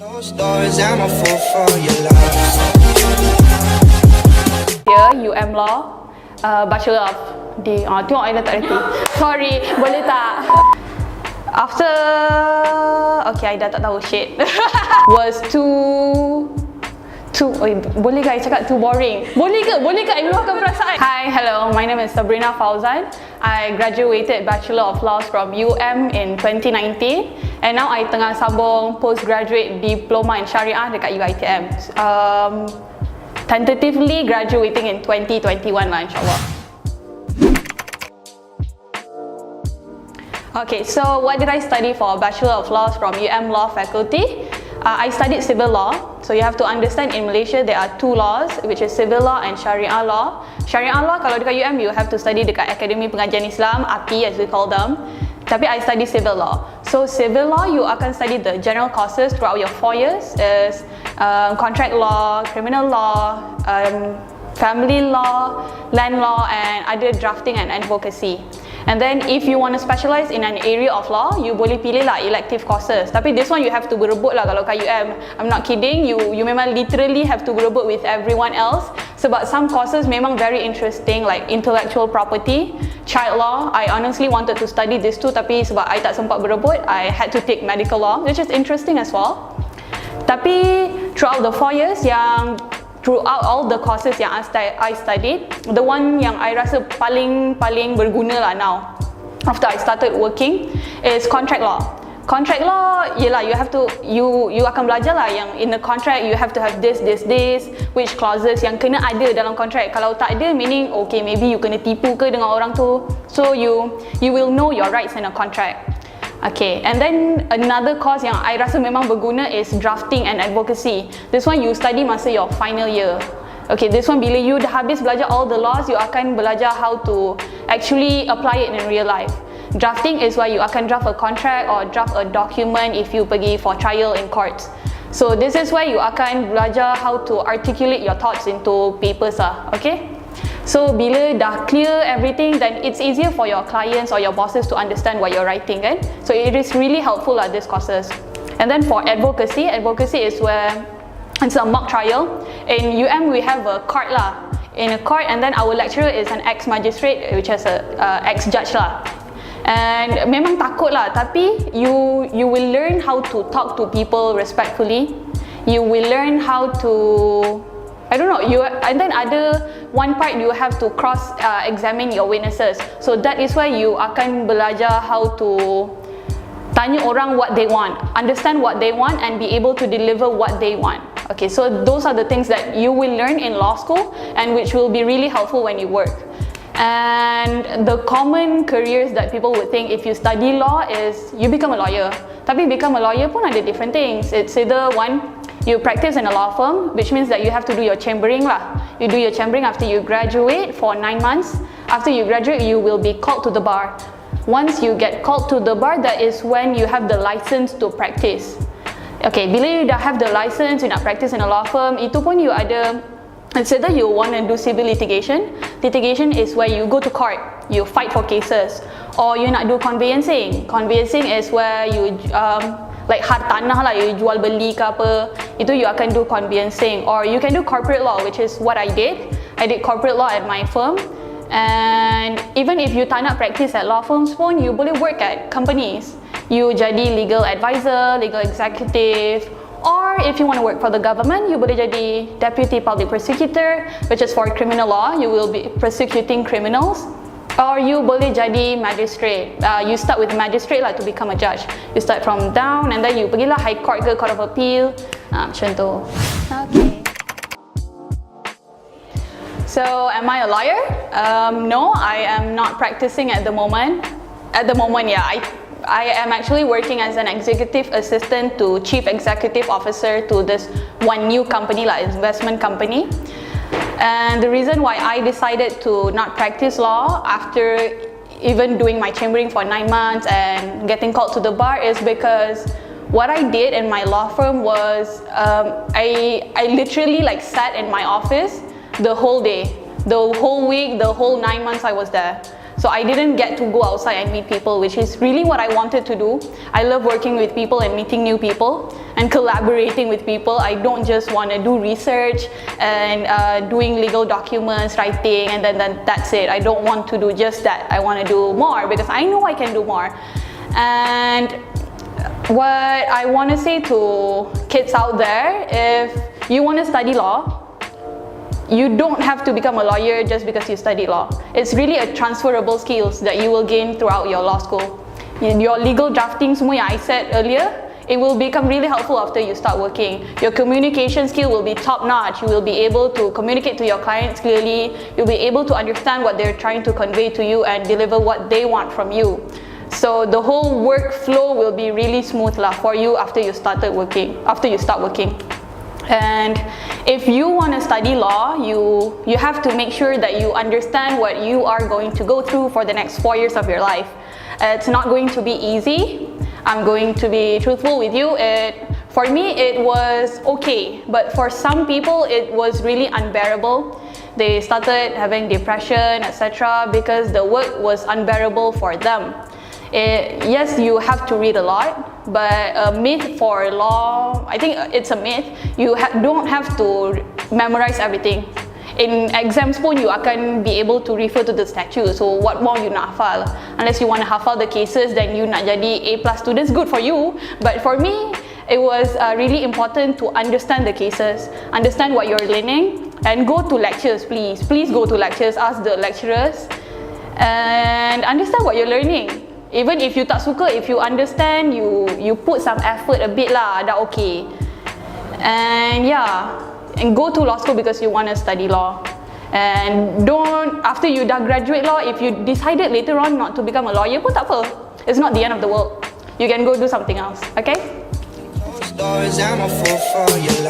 Closed doors, I'm a fool for your love. Here, UM Law, Bachelor of di. Tengok I dah tak reti. Sorry, boleh tak? After, okay, I dah tak tahu shit. Was too, boleh ke I cakap too boring? Boleh ke? Boleh ke I meluahkan perasaan? Hi, hello, my name is Sabrina Fauzan. I graduated Bachelor of Laws from UM in 2019 and now I tengah sambung postgraduate diploma in Syariah dekat UiTM. Tentatively graduating in 2021 lah, insyaAllah. Okay, so what did I study for Bachelor of Laws from UM Law Faculty? I studied civil law. So you have to understand in Malaysia there are two laws, which is civil law and Sharia law. Sharia law kalau dekat UM you have to study dekat Akademi Pengajian Islam, API as we call them. Tapi I study civil law. So civil law you akan study the general courses throughout your 4 years is contract law, criminal law, family law, land law and other drafting and advocacy. And then if you want to specialize in an area of law, you boleh pilih lah elective courses. Tapi this one you have to berebut lah kalau kat UM. I'm not kidding, you memang literally have to berebut with everyone else. Sebab some courses memang very interesting like intellectual property, child law. I honestly wanted to study this too tapi sebab I tak sempat berebut, I had to take medical law, which is interesting as well. Tapi throughout the 4 years throughout all the courses yang I studied, the one yang I rasa paling berguna lah now after I started working is contract law. Contract law, yelah you have to, you akan belajar lah yang in the contract you have to have this, which clauses yang kena ada dalam contract. Kalau tak ada, meaning okay maybe you kena tipu ke dengan orang tu, so you will know your rights in a contract. Okay, and then another course yang I rasa memang berguna is drafting and advocacy. This one you study masa your final year. Okay, this one bila you dah habis belajar all the laws, you akan belajar how to actually apply it in real life. Drafting is where you akan draft a contract or draft a document if you pergi for trial in courts. So this is where you akan belajar how to articulate your thoughts into papers lah, okay? So bila dah clear everything, then it's easier for your clients or your bosses to understand what you're writing kan. So it is really helpful lah these courses. And then for advocacy is where it's a mock trial. In UM we have a court lah. In a court and then our lecturer is an ex-magistrate which is a ex-judge lah. And memang takut lah tapi you will learn how to talk to people respectfully. You will learn how to, I don't know, and then ada one part you have to examine your witnesses. So that is why you akan belajar how to tanya orang what they want, understand what they want and be able to deliver what they want. Okay, so those are the things that you will learn in law school and which will be really helpful when you work. And the common careers that people would think if you study law is you become a lawyer. Tapi become a lawyer pun ada different things. It's either one, you practice in a law firm, which means that you have to do your chambering lah. You do your chambering after you graduate for 9 months. After you graduate, you will be called to the bar. Once you get called to the bar, that is when you have the license to practice. Okay, bila you dah have the license, you nak practice in a law firm, itu pun you ada, it's either you want to do civil litigation. Litigation is where you go to court, you fight for cases. Or you nak do conveyancing. Conveyancing is where you like hartanah lah, you jual beli ke apa, itu you akan do conveyancing. Or you can do corporate law, which is what I did. I did corporate law at my firm. And even if you tak nak practice at law firms pun, you boleh work at companies. You jadi legal advisor, legal executive, or if you want to work for the government, you boleh jadi deputy public prosecutor, which is for criminal law. You will be prosecuting criminals. Or you boleh jadi magistrate. You start with magistrate lah to become a judge. You start from down and then you pergilah high court ke court of appeal. Macam tu. Okay. So am I a lawyer? No, I am not practicing at the moment. At the moment, yeah, I am actually working as an executive assistant to chief executive officer to this one new company lah, investment company. And the reason why I decided to not practice law after even doing my chambering for 9 months and getting called to the bar is because what I did in my law firm was I literally like sat in my office the whole day, the whole week, the whole 9 months I was there. So I didn't get to go outside and meet people, which is really what I wanted to do. I love working with people and meeting new people. and collaborating with people. I don't just want to do research and doing legal documents, writing, and then that's it. I don't want to do just that. I want to do more because I know I can do more. And what I want to say to kids out there, if you want to study law, you don't have to become a lawyer just because you study law. It's really a transferable skills that you will gain throughout your law school. Your legal drafting semua yang I said earlier, it will become really helpful after you start working. Your communication skill will be top notch. You will be able to communicate to your clients clearly. You'll be able to understand what they're trying to convey to you and deliver what they want from you. So the whole workflow will be really smooth lah for you after you start working. And if you want to study law, you have to make sure that you understand what you are going to go through for the next 4 years of your life. It's not going to be easy. I'm going to be truthful with you. For me, it was okay, but for some people, it was really unbearable. They started having depression, etc., because the work was unbearable for them. Yes, you have to read a lot, but a myth for law, I think it's a myth. You don't have to memorize everything. In exams pun, you akan be able to refer to the statute. So what more you nak hafal? Unless you want to hafal the cases, then you nak jadi A+ students, good for you. But for me, it was really important to understand the cases, understand what you're learning, and go to lectures, please. Please go to lectures, ask the lecturers, and understand what you're learning. Even if you tak suka, if you understand, you put some effort a bit lah, dah okay. And yeah, and go to law school because you want to study law. And don't, after you dah graduate law, if you decided later on not to become a lawyer pun tak apa. It's not the end of the world. You can go do something else, okay? Those doors, I'm a fool for your love.